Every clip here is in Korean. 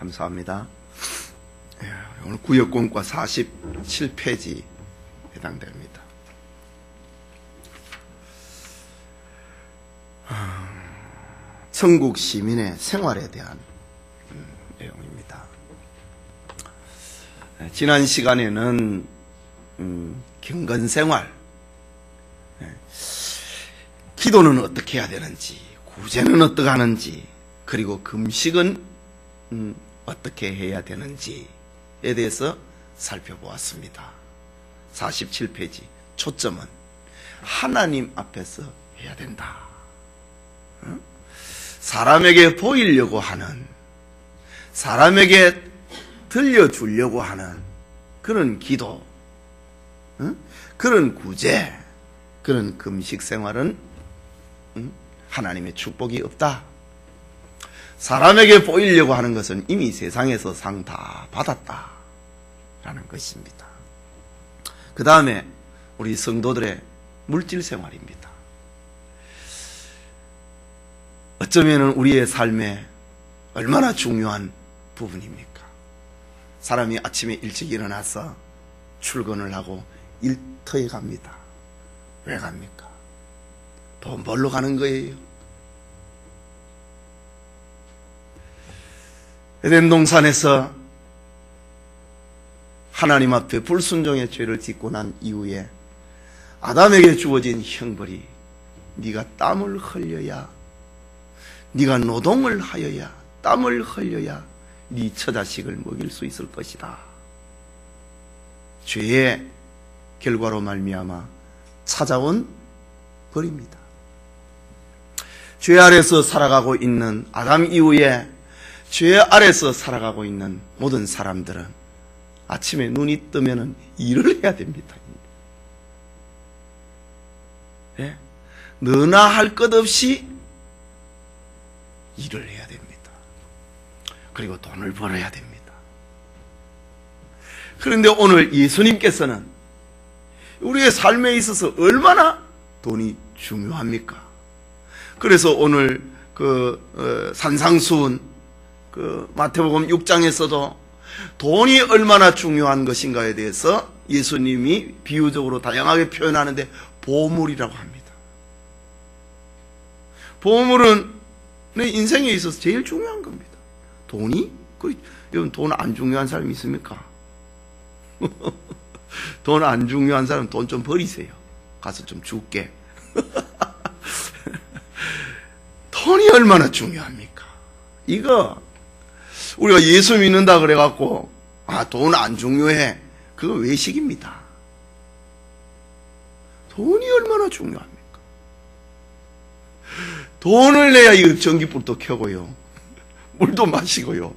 감사합니다. 오늘 구역공과 47페이지 해당됩니다. 천국 시민의 생활에 대한 내용입니다. 지난 시간에는 경건생활, 기도는 어떻게 해야 되는지, 구제는 어떻게 하는지, 그리고 금식은 어떻게 해야 되는지에 대해서 살펴보았습니다. 47페이지 초점은 하나님 앞에서 해야 된다. 사람에게 보이려고 하는, 사람에게 들려주려고 하는 그런 기도, 그런 구제, 그런 금식 생활은 하나님의 축복이 없다. 사람에게 보이려고 하는 것은 이미 세상에서 상 다 받았다 라는 것입니다. 그 다음에 우리 성도들의 물질 생활입니다. 어쩌면 우리의 삶에 얼마나 중요한 부분입니까? 사람이 아침에 일찍 일어나서 출근을 하고 일터에 갑니다. 왜 갑니까? 돈 벌러 가는 거예요. 에덴 동산에서 하나님 앞에 불순종의 죄를 짓고 난 이후에 아담에게 주어진 형벌이 네가 땀을 흘려야, 네가 노동을 하여야, 땀을 흘려야 네 처자식을 먹일 수 있을 것이다. 죄의 결과로 말미암아 찾아온 벌입니다. 죄 아래서 살아가고 있는 아담 이후에 죄 아래서 살아가고 있는 모든 사람들은 아침에 눈이 뜨면 일을 해야 됩니다. 네? 너나 할 것 없이 일을 해야 됩니다. 그리고 돈을 벌어야 됩니다. 그런데 오늘 예수님께서는 우리의 삶에 있어서 얼마나 돈이 중요합니까? 그래서 오늘 산상수훈 마태복음 6장에서도 돈이 얼마나 중요한 것인가에 대해서 예수님이 비유적으로 다양하게 표현하는데 보물이라고 합니다. 보물은 내 인생에 있어서 제일 중요한 겁니다. 돈이? 여러분 돈 안 중요한 사람 있습니까? 돈 안 중요한 사람 돈 좀 버리세요. 가서 좀 줄게. 돈이 얼마나 중요합니까? 이거 우리가 예수 믿는다 그래갖고 돈 안 중요해, 그거 외식입니다. 돈이 얼마나 중요합니까? 돈을 내야 이 전기불도 켜고요, 물도 마시고요,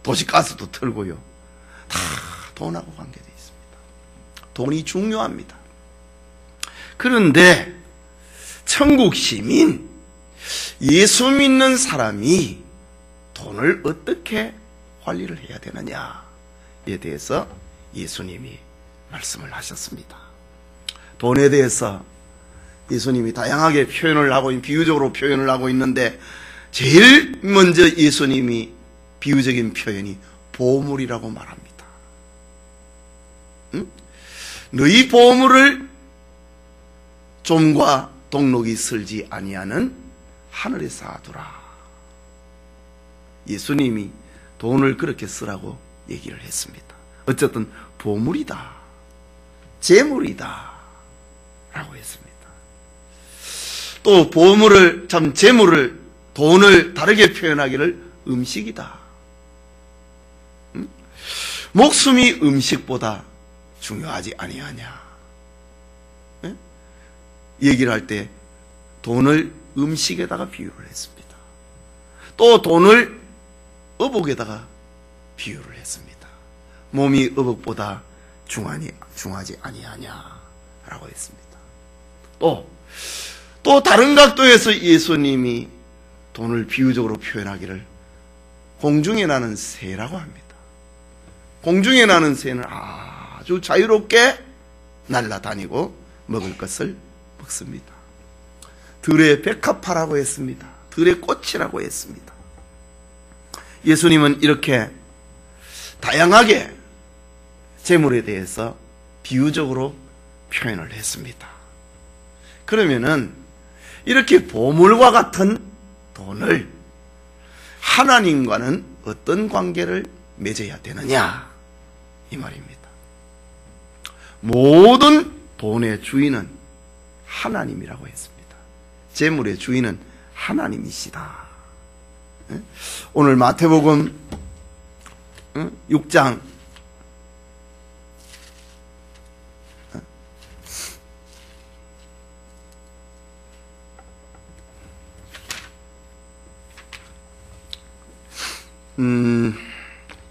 도시가스도 틀고요, 다 돈하고 관계되어 있습니다. 돈이 중요합니다. 그런데 천국 시민, 예수 믿는 사람이 돈을 어떻게 관리를 해야 되느냐에 대해서 예수님이 말씀을 하셨습니다. 돈에 대해서 예수님이 다양하게 표현을 하고, 비유적으로 표현을 하고 있는데, 제일 먼저 예수님이 비유적인 표현이 보물이라고 말합니다. 너희 보물을 좀과 동록이 슬지 아니하는 하늘에 쌓아두라. 예수님이 돈을 그렇게 쓰라고 얘기를 했습니다. 어쨌든 보물이다, 재물이다 라고 했습니다. 또 보물을, 재물을, 돈을 다르게 표현하기를 음식이다. 목숨이 음식보다 중요하지 아니하냐. 얘기를 할 때 돈을 음식에다가 비유를 했습니다. 또 돈을 어복에다가 비유를 했습니다. 몸이 어복보다 중하지 아니하냐라고 했습니다. 또 다른 각도에서 예수님이 돈을 비유적으로 표현하기를 공중에 나는 새라고 합니다. 공중에 나는 새는 아주 자유롭게 날아다니고 먹을 것을 먹습니다. 들의 백합화라고 했습니다. 들의 꽃이라고 했습니다. 예수님은 이렇게 다양하게 재물에 대해서 비유적으로 표현을 했습니다. 그러면은 이렇게 보물과 같은 돈을 하나님과는 어떤 관계를 맺어야 되느냐 이 말입니다. 모든 돈의 주인은 하나님이라고 했습니다. 재물의 주인은 하나님이시다. 오늘 마태복음 6장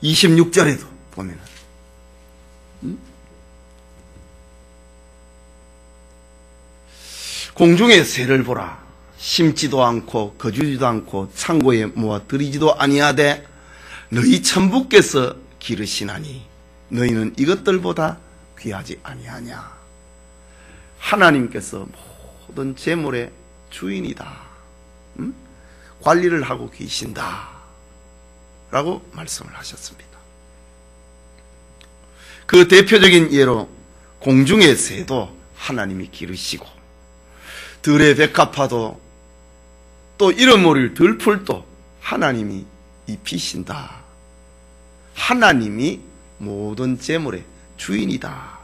26절에도 보면은 공중의 새를 보라. 심지도 않고 거주지도 않고 창고에 모아 들이지도 아니하되 너희 천부께서 기르시나니 너희는 이것들보다 귀하지 아니하냐. 하나님께서 모든 재물의 주인이다. 관리를 하고 계신다 라고 말씀을 하셨습니다. 그 대표적인 예로 공중의 새도 하나님이 기르시고 들의 백합화도 또 이름 모를 들풀도 하나님이 입히신다. 하나님이 모든 재물의 주인이다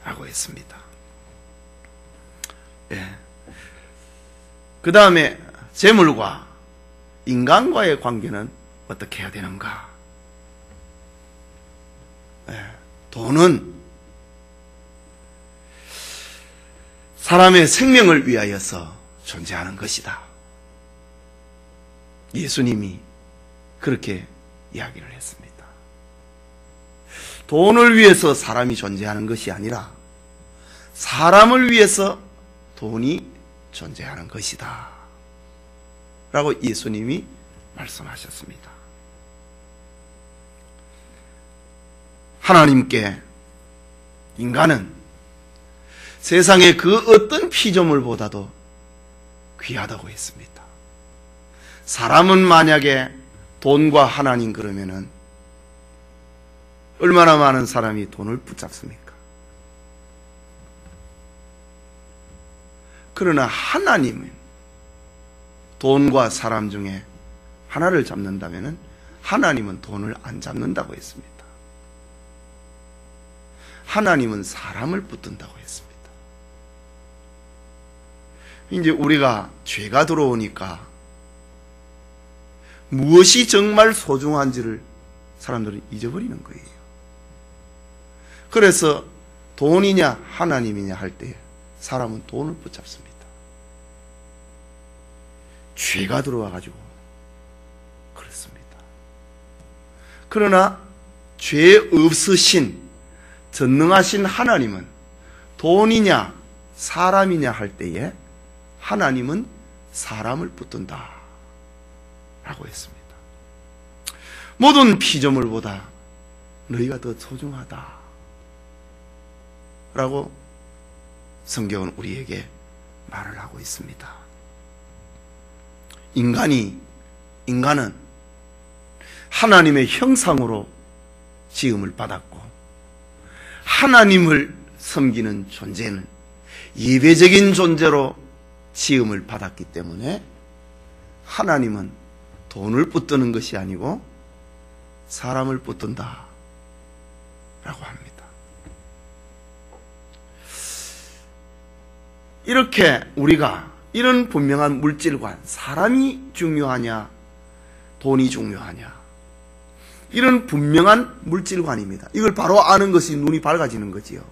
라고 했습니다. 그 다음에 재물과 인간과의 관계는 어떻게 해야 되는가? 돈은 사람의 생명을 위하여서 존재하는 것이다. 예수님이 그렇게 이야기를 했습니다. 돈을 위해서 사람이 존재하는 것이 아니라 사람을 위해서 돈이 존재하는 것이다 라고 예수님이 말씀하셨습니다. 하나님께 인간은 세상의 그 어떤 피조물보다도 귀하다고 했습니다. 사람은 만약에 돈과 하나님 그러면은 얼마나 많은 사람이 돈을 붙잡습니까? 그러나 하나님은 돈과 사람 중에 하나를 잡는다면은 하나님은 돈을 안 잡는다고 했습니다. 하나님은 사람을 붙든다고 했습니다. 이제 우리가 죄가 들어오니까 무엇이 정말 소중한지를 사람들은 잊어버리는 거예요. 그래서 돈이냐 하나님이냐 할 때 사람은 돈을 붙잡습니다. 죄가 들어와가지고 그렇습니다. 그러나 죄 없으신 전능하신 하나님은 돈이냐 사람이냐 할 때에 하나님은 사람을 붙든다 라고 했습니다. 모든 피조물보다 너희가 더 소중하다 라고 성경은 우리에게 말을 하고 있습니다. 인간은 하나님의 형상으로 지음을 받았고 하나님을 섬기는 존재는 예배적인 존재로 지음을 받았기 때문에 하나님은 돈을 붙드는 것이 아니고 사람을 붙든다 라고 합니다. 이렇게 우리가 이런 분명한 물질관, 사람이 중요하냐 돈이 중요하냐 이런 분명한 물질관입니다. 이걸 바로 아는 것이 눈이 밝아지는 거지요.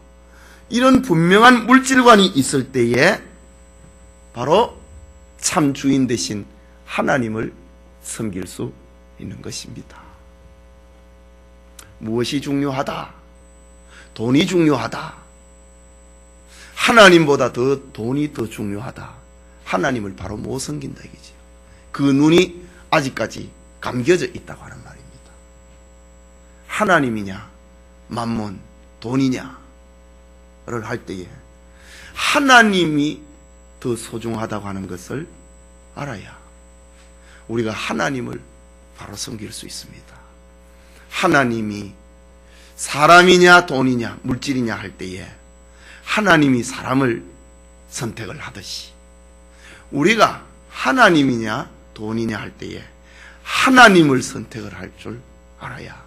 이런 분명한 물질관이 있을 때에 바로 참 주인 되신 하나님을 섬길 수 있는 것입니다. 무엇이 중요하다? 돈이 중요하다. 하나님보다 돈이 더 중요하다. 하나님을 바로 못 섬긴다 이거지요. 그 눈이 아직까지 감겨져 있다고 하는 말입니다. 하나님이냐 만몬 돈이냐를 할 때에 하나님이 더 소중하다고 하는 것을 알아야 우리가 하나님을 바로 섬길 수 있습니다. 하나님이 사람이냐 돈이냐 물질이냐 할 때에 하나님이 사람을 선택을 하듯이 우리가 하나님이냐 돈이냐 할 때에 하나님을 선택을 할 줄 알아야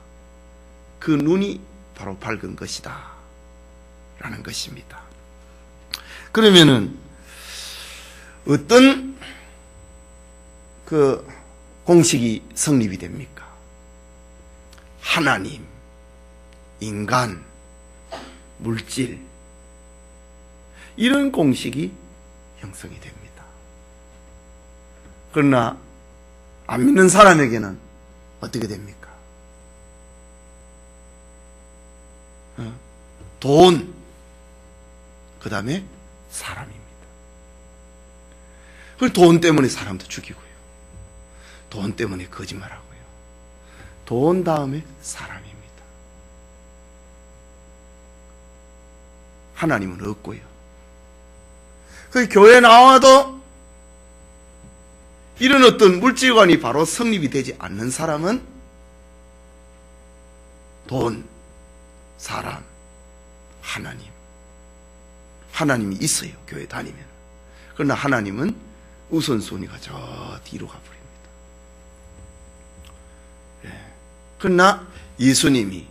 그 눈이 바로 밝은 것이다 라는 것입니다. 그러면은 어떤 그 공식이 성립이 됩니까? 하나님, 인간, 물질 이런 공식이 형성이 됩니다. 그러나 안 믿는 사람에게는 어떻게 됩니까? 돈, 그 다음에 사람입니다. 그 돈 때문에 사람도 죽이고요. 돈 때문에 거짓말하고요. 돈 다음에 사람입니다. 하나님은 없고요. 그 교회 나와도 이런 어떤 물질관이 바로 성립이 되지 않는 사람은 돈, 사람, 하나님. 하나님이 있어요. 교회 다니면. 그러나 하나님은 우선순위가 저 뒤로 가버립니다. 그러나 예수님이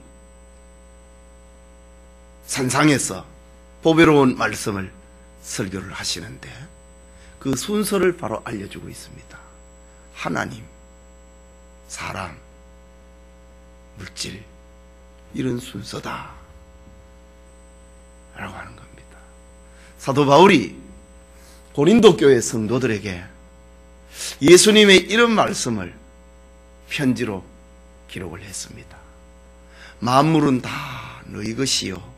산상에서 보배로운 말씀을 설교를 하시는데 그 순서를 바로 알려주고 있습니다. 하나님, 사람, 물질 이런 순서다 라고 하는 겁니다. 사도 바울이 고린도 교회 성도들에게 예수님의 이런 말씀을 편지로 기록을 했습니다. 만물은 다 너희 것이요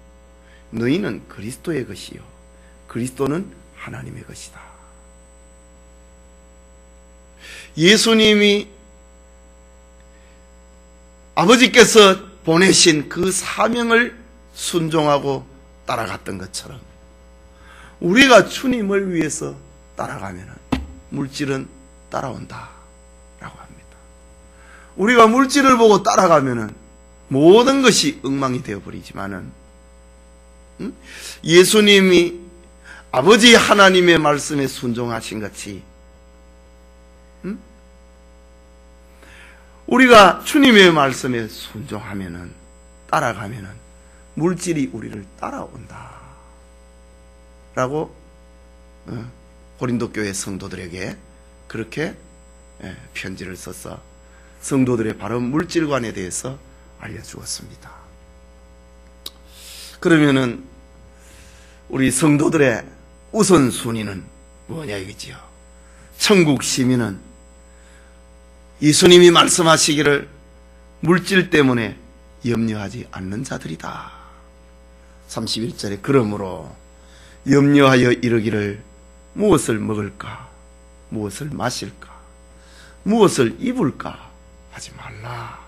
너희는 그리스도의 것이요 그리스도는 하나님의 것이다. 예수님이 아버지께서 보내신 그 사명을 순종하고 따라갔던 것처럼 우리가 주님을 위해서 따라가면 물질은 따라온다 라고 합니다. 우리가 물질을 보고 따라가면 모든 것이 엉망이 되어버리지만은 예수님이 아버지 하나님의 말씀에 순종하신 같이 우리가 주님의 말씀에 순종하면은 따라가면은 물질이 우리를 따라온다 라고 고린도 교회 성도들에게 그렇게 편지를 써서 성도들의 바른 물질관에 대해서 알려주었습니다. 그러면은 우리 성도들의 우선순위는 뭐냐 이거지요. 천국 시민은 예수님이 말씀하시기를 물질 때문에 염려하지 않는 자들이다. 31절에 그러므로 염려하여 이르기를 무엇을 먹을까 무엇을 마실까 무엇을 입을까 하지 말라.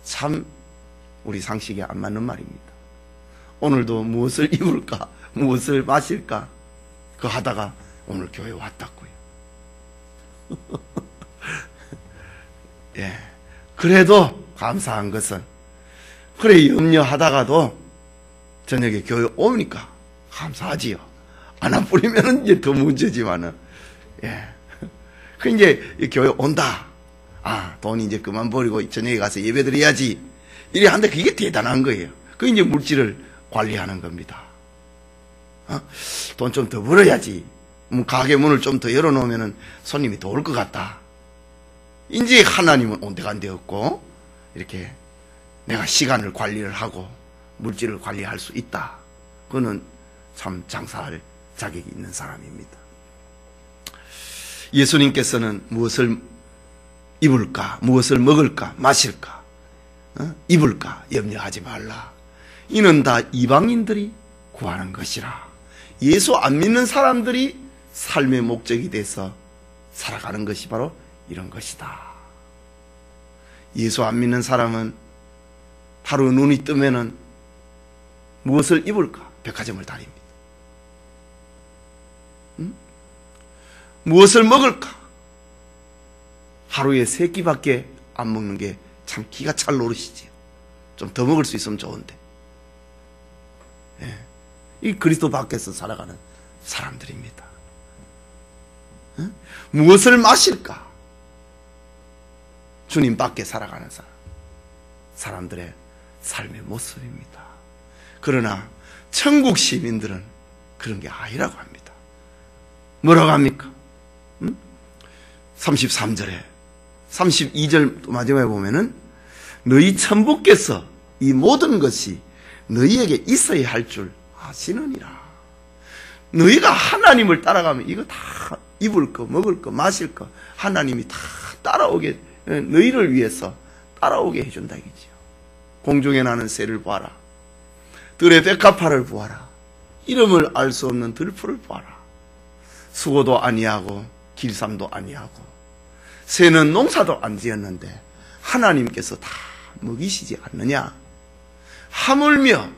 참 우리 상식에 안 맞는 말입니다. 오늘도 무엇을 입을까 무엇을 마실까 그거 하다가 오늘 교회 왔다고요. 예. 그래도 감사한 것은 그래 염려하다가도 저녁에 교회 오니까 감사하지요. 안 와버리면 이제 더 문제지만은 예. 그 이제 교회 온다. 아 돈 이제 그만 버리고 저녁에 가서 예배 드려야지. 이래 하는데 그게 대단한 거예요. 그 이제 물질을 관리하는 겁니다. 돈 좀 더 벌어야지. 가게 문을 좀 더 열어놓으면 손님이 더 올 것 같다. 이제 하나님은 온데간데 없고 이렇게 내가 시간을 관리를 하고 물질을 관리할 수 있다. 그거는 참 장사할 자격이 있는 사람입니다. 예수님께서는 무엇을 입을까, 무엇을 먹을까, 마실까, 입을까 염려하지 말라. 이는 다 이방인들이 구하는 것이라. 예수 안 믿는 사람들이 삶의 목적이 돼서 살아가는 것이 바로 이런 것이다. 예수 안 믿는 사람은 하루 눈이 뜨면은 무엇을 입을까? 백화점을 다닙니다. 무엇을 먹을까? 하루에 3끼밖에 안 먹는 게 참 기가 찰 노릇이지요. 좀 더 먹을 수 있으면 좋은데. 예. 이 그리스도 밖에서 살아가는 사람들입니다. 예? 무엇을 마실까? 주님 밖에 살아가는 사람들의 삶의 모습입니다. 그러나 천국 시민들은 그런 게 아니라고 합니다. 뭐라고 합니까? 33절에 32절 마지막에 보면은 너희 천부께서 이 모든 것이 너희에게 있어야 할 줄 아시느니라. 너희가 하나님을 따라가면 이거 다 입을 거, 먹을 거, 마실 거 하나님이 다 따라오게, 너희를 위해서 따라오게 해준다 이거지요. 공중에 나는 새를 보아라. 들의 백합화를 보아라. 이름을 알 수 없는 들풀을 보아라. 수고도 아니하고 길쌈도 아니하고 새는 농사도 안 지었는데 하나님께서 다 먹이시지 않느냐? 하물며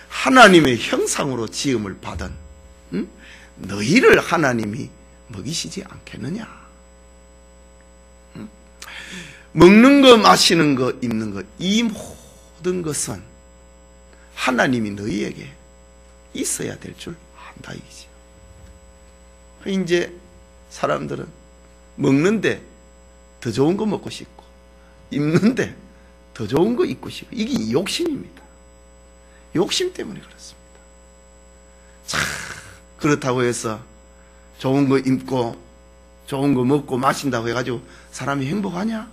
하나님의 형상으로 지음을 받은 너희를 하나님이 먹이시지 않겠느냐? 먹는 거, 마시는 거, 입는 거, 이 모든 것은 하나님이 너희에게 있어야 될 줄 안다 이거죠. 이제 사람들은 먹는데 더 좋은 거 먹고 싶고 입는데 더 좋은 거 입고 싶고 이게 욕심입니다. 욕심 때문에 그렇습니다. 참 그렇다고 해서 좋은 거 입고 좋은 거 먹고 마신다고 해가지고 사람이 행복하냐?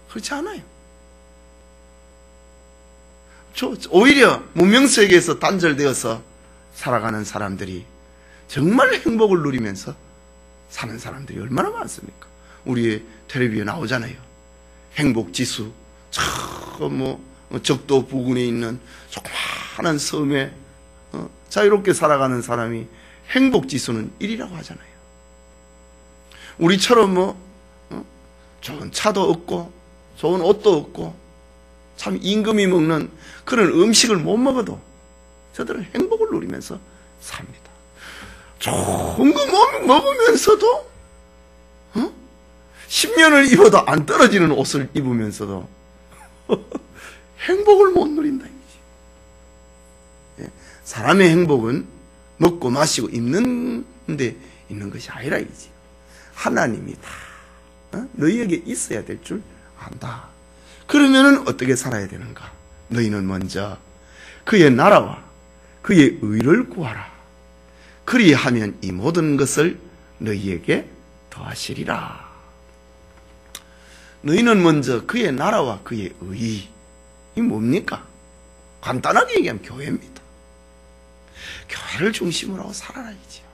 그렇지 않아요. 오히려 문명세계에서 단절되어서 살아가는 사람들이 정말 행복을 누리면서 사는 사람들이 얼마나 많습니까? 우리의 텔레비에 나오잖아요. 행복지수. 적도 부근에 있는 조그마한 섬에 자유롭게 살아가는 사람이 행복지수는 1이라고 하잖아요. 우리처럼 좋은 차도 없고 좋은 옷도 없고 참 임금이 먹는 그런 음식을 못 먹어도 저들은 행복을 누리면서 삽니다. 좋은 거 먹으면서도 10년을 입어도 안 떨어지는 옷을 입으면서도 행복을 못 누린다 이거지. 사람의 행복은 먹고 마시고 입는 데 있는 것이 아니라 이지. 하나님이 다 너희에게 있어야 될 줄 안다. 그러면은 어떻게 살아야 되는가? 너희는 먼저 그의 나라와 그의 의를 구하라. 그리하면 이 모든 것을 너희에게 더하시리라. 너희는 먼저 그의 나라와 그의 의. 이 뭡니까? 간단하게 얘기하면 교회입니다. 교회를 중심으로 하고 살아라 이지요.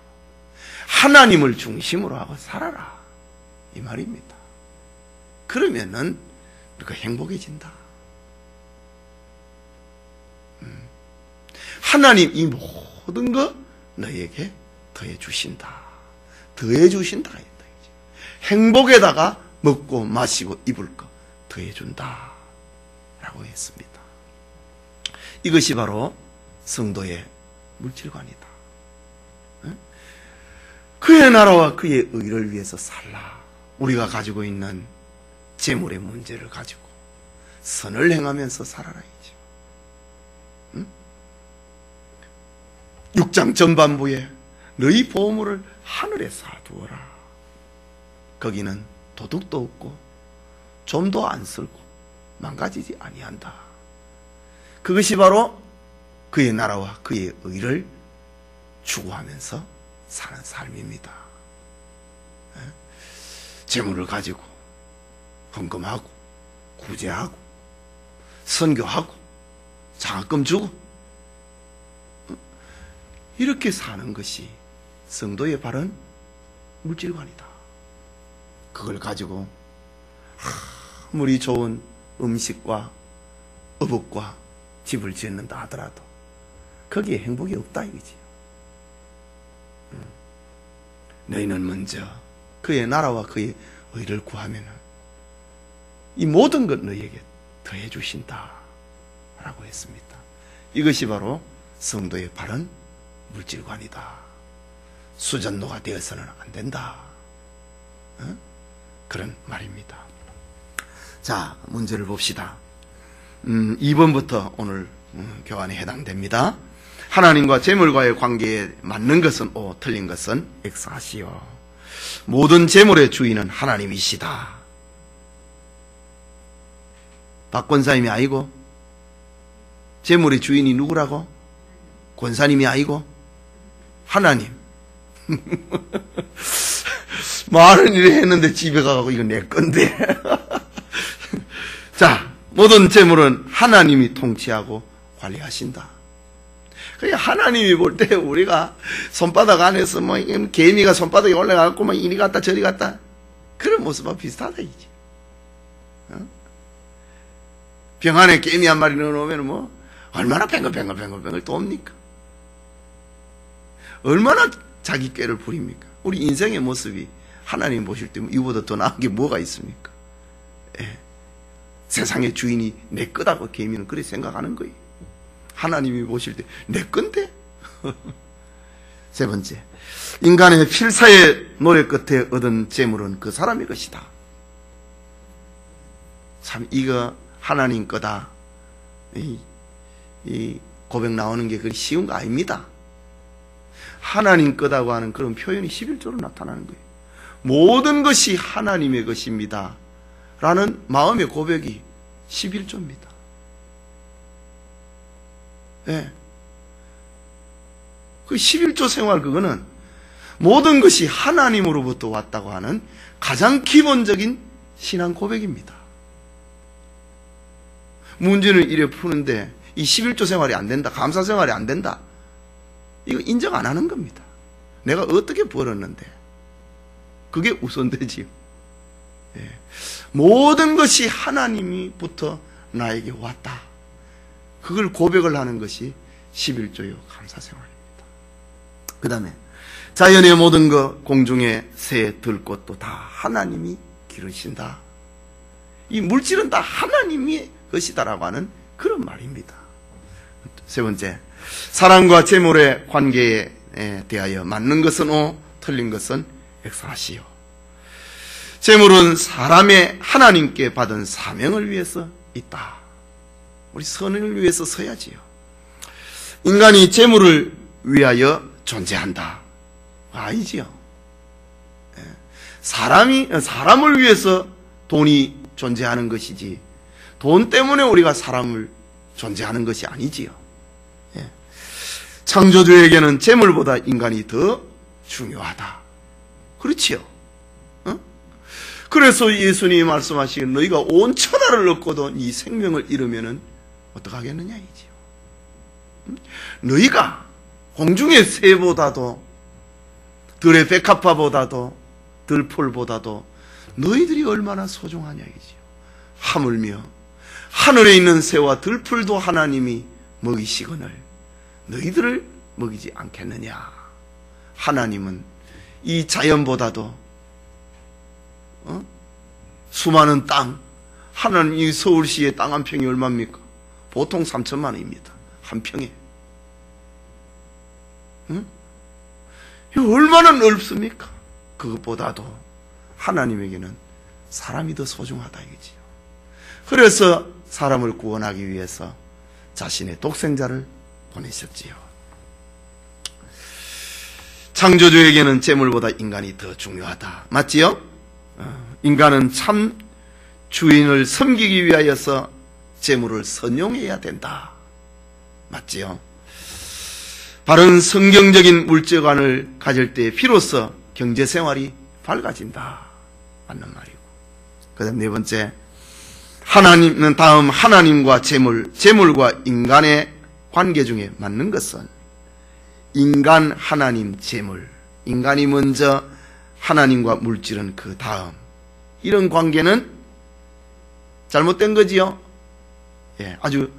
하나님을 중심으로 하고 살아라 이 말입니다. 그러면은 우리가 행복해진다. 하나님 이 모든 거 너희에게 더해 주신다. 더해 주신다. 행복에다가 먹고 마시고 입을 거 더해 준다 라고 했습니다. 이것이 바로 성도의 물질관이다. 그의 나라와 그의 의를 위해서 살라. 우리가 가지고 있는 재물의 문제를 가지고 선을 행하면서 살아라 이죠. 6장 전반부에 너희 보물을 하늘에 쌓아두어라. 거기는 도둑도 없고 좀도 안 쓸고 망가지지 아니한다. 그것이 바로 그의 나라와 그의 의를 추구하면서 사는 삶입니다. 재물을 가지고 헌금하고 구제하고 선교하고 장학금 주고 이렇게 사는 것이 성도의 바른 물질관이다. 그걸 가지고 아무리 좋은 음식과 어복과 집을 짓는다 하더라도 거기에 행복이 없다 이거지. 너희는 먼저 그의 나라와 그의 의를 구하면 이 모든 것 너희에게 더해 주신다 라고 했습니다. 이것이 바로 성도의 바른 물질관이다. 수전노가 되어서는 안 된다. 그런 말입니다. 자, 문제를 봅시다. 2번부터 오늘 교환에 해당됩니다. 하나님과 재물과의 관계에 맞는 것은 O, 틀린 것은 X 하시오. 모든 재물의 주인은 하나님이시다. 박권사님이 아니고 재물의 주인이 누구라고? 권사님이 아니고 하나님. 말은 이래 했는데 집에 가고 이거 내 건데. 자, 모든 재물은 하나님이 통치하고 관리하신다. 그냥 하나님이 볼 때 우리가 손바닥 안에서 뭐 개미가 손바닥에 올라가고 막 이리 갔다 저리 갔다 그런 모습과 비슷하다 이제. 병 안에 개미 한 마리 넣어놓으면 뭐 얼마나 뱅글뱅글 돕니까? 얼마나 자기 꾀를 부립니까? 우리 인생의 모습이 하나님 보실 때 이보다 더 나은 게 뭐가 있습니까? 예. 세상의 주인이 내 거다고 개미는 그렇게 생각하는 거예요. 하나님이 보실 때 내 건데? 세 번째, 인간의 필사의 노력 끝에 얻은 재물은 그 사람의 것이다. 참 이거 하나님 거다. 이 고백 나오는 게 그렇게 쉬운 거 아닙니다. 하나님 거다고 하는 그런 표현이 11조로 나타나는 거예요. 모든 것이 하나님의 것입니다 라는 마음의 고백이 11조입니다. 예. 그 11조 생활 그거는 모든 것이 하나님으로부터 왔다고 하는 가장 기본적인 신앙 고백입니다. 문제를 이래 푸는데 이 11조 생활이 안 된다, 감사 생활이 안 된다, 이거 인정 안 하는 겁니다. 내가 어떻게 벌었는데 그게 우선되지요. 예. 모든 것이 하나님이부터 나에게 왔다, 그걸 고백을 하는 것이 11조요 감사생활입니다. 그 다음에 자연의 모든 것, 공중의 새, 들꽃도 다 하나님이 기르신다. 이 물질은 다 하나님의 것이다라고 하는 그런 말입니다. 세 번째, 사랑과 재물의 관계에 대하여 맞는 것은 O, 틀린 것은 X 하시오. 재물은 사람의 하나님께 받은 사명을 위해서 있다. 우리 선을 위해서 서야지요. 인간이 재물을 위하여 존재한다. 아니지요. 사람을 위해서 돈이 존재하는 것이지, 돈 때문에 우리가 사람을 존재하는 것이 아니지요. 창조주에게는 재물보다 인간이 더 중요하다. 그렇지요. 그래서 예수님이 말씀하시기를 너희가 온 천하를 얻고도 네 생명을 잃으면 어떡하겠느냐 이지요. 너희가 공중의 새보다도, 들의 백합화보다도, 들풀보다도 너희들이 얼마나 소중하냐 이지요. 하물며 하늘에 있는 새와 들풀도 하나님이 먹이시거늘 너희들을 먹이지 않겠느냐. 하나님은 이 자연보다도 수많은 땅, 하나님 이 서울시의 땅 한 평이 얼마입니까? 보통 3천만 원입니다. 한 평에. 얼마나 넓습니까? 그것보다도 하나님에게는 사람이 더 소중하다 이거지요. 그래서 사람을 구원하기 위해서 자신의 독생자를 보내셨지요. 창조주에게는 재물보다 인간이 더 중요하다. 맞지요? 인간은 참 주인을 섬기기 위하여서 재물을 선용해야 된다. 맞지요? 바른 성경적인 물질관을 가질 때 비로소 경제생활이 밝아진다. 맞는 말이고. 그 다음 네 번째, 다음 하나님과 재물과 인간의 관계 중에 맞는 것은 인간, 하나님, 재물. 인간이 먼저, 하나님과 물질은 그 다음. 이런 관계는 잘못된 거지요. 예, 아주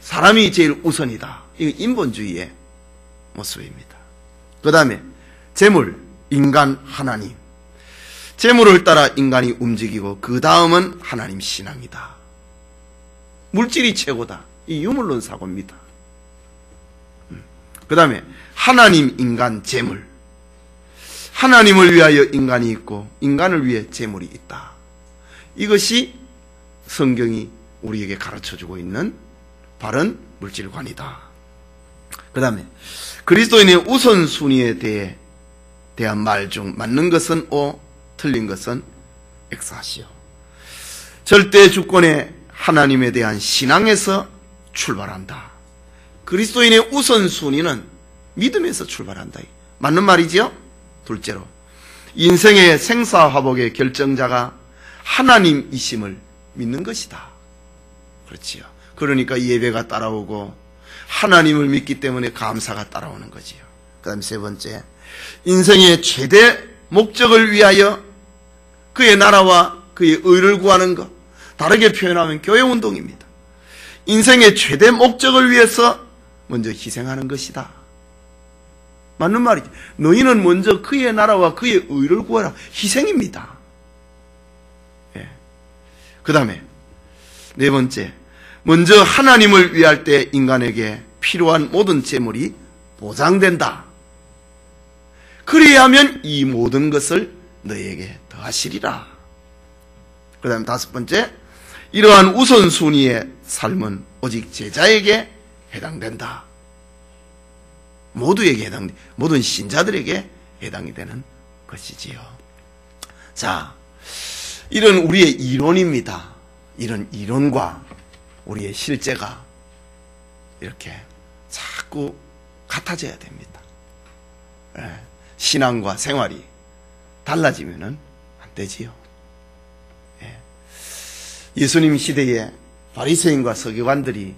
사람이 제일 우선이다. 이거 인본주의의 모습입니다. 그 다음에 재물, 인간, 하나님. 재물을 따라 인간이 움직이고 그 다음은 하나님 신앙이다. 물질이 최고다. 이 유물론 사고입니다. 그 다음에 하나님, 인간, 재물. 하나님을 위하여 인간이 있고 인간을 위해 재물이 있다. 이것이 성경이 우리에게 가르쳐주고 있는 바른 물질관이다. 그 다음에 그리스도인의 우선순위에 대한 말 중 맞는 것은 O, 틀린 것은 X 하시오. 절대 주권의 하나님에 대한 신앙에서 출발한다. 그리스도인의 우선순위는 믿음에서 출발한다. 맞는 말이지요? 둘째로 인생의 생사화복의 결정자가 하나님이심을 믿는 것이다. 그렇지요. 그러니까 예배가 따라오고 하나님을 믿기 때문에 감사가 따라오는 거지요. 그 다음에 세 번째, 인생의 최대 목적을 위하여 그의 나라와 그의 의를 구하는 것, 다르게 표현하면 교회운동입니다. 인생의 최대 목적을 위해서 먼저 희생하는 것이다. 맞는 말이지. 너희는 먼저 그의 나라와 그의 의를 구하라. 희생입니다. 예. 그 다음에 네 번째, 먼저 하나님을 위할 때 인간에게 필요한 모든 재물이 보장된다. 그리하면 이 모든 것을 너에게 더하시리라. 그 다음에 다섯 번째, 이러한 우선순위의 삶은 오직 제자에게 해당된다. 모두에게 해당돼, 모든 신자들에게 해당이 되는 것이지요. 자, 이런 우리의 이론입니다. 이런 이론과 우리의 실제가 이렇게 자꾸 같아져야 됩니다. 신앙과 생활이 달라지면 안 되지요. 예수님 시대에 바리새인과 서기관들이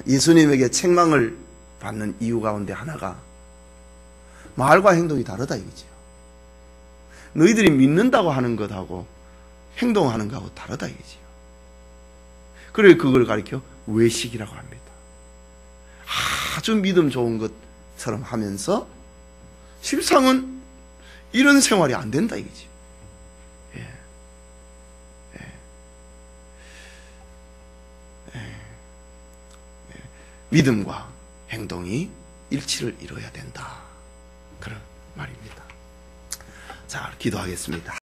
예수님에게 책망을 받는 이유 가운데 하나가 말과 행동이 다르다 이거지요. 너희들이 믿는다고 하는 것하고 행동하는 것하고 다르다 이거지요. 그래 그걸 가리켜 외식이라고 합니다. 아주 믿음 좋은 것처럼 하면서 실상은 이런 생활이 안 된다 이거지요. 믿음과 행동이 일치를 이루어야 된다. 그런 말입니다. 자, 기도하겠습니다.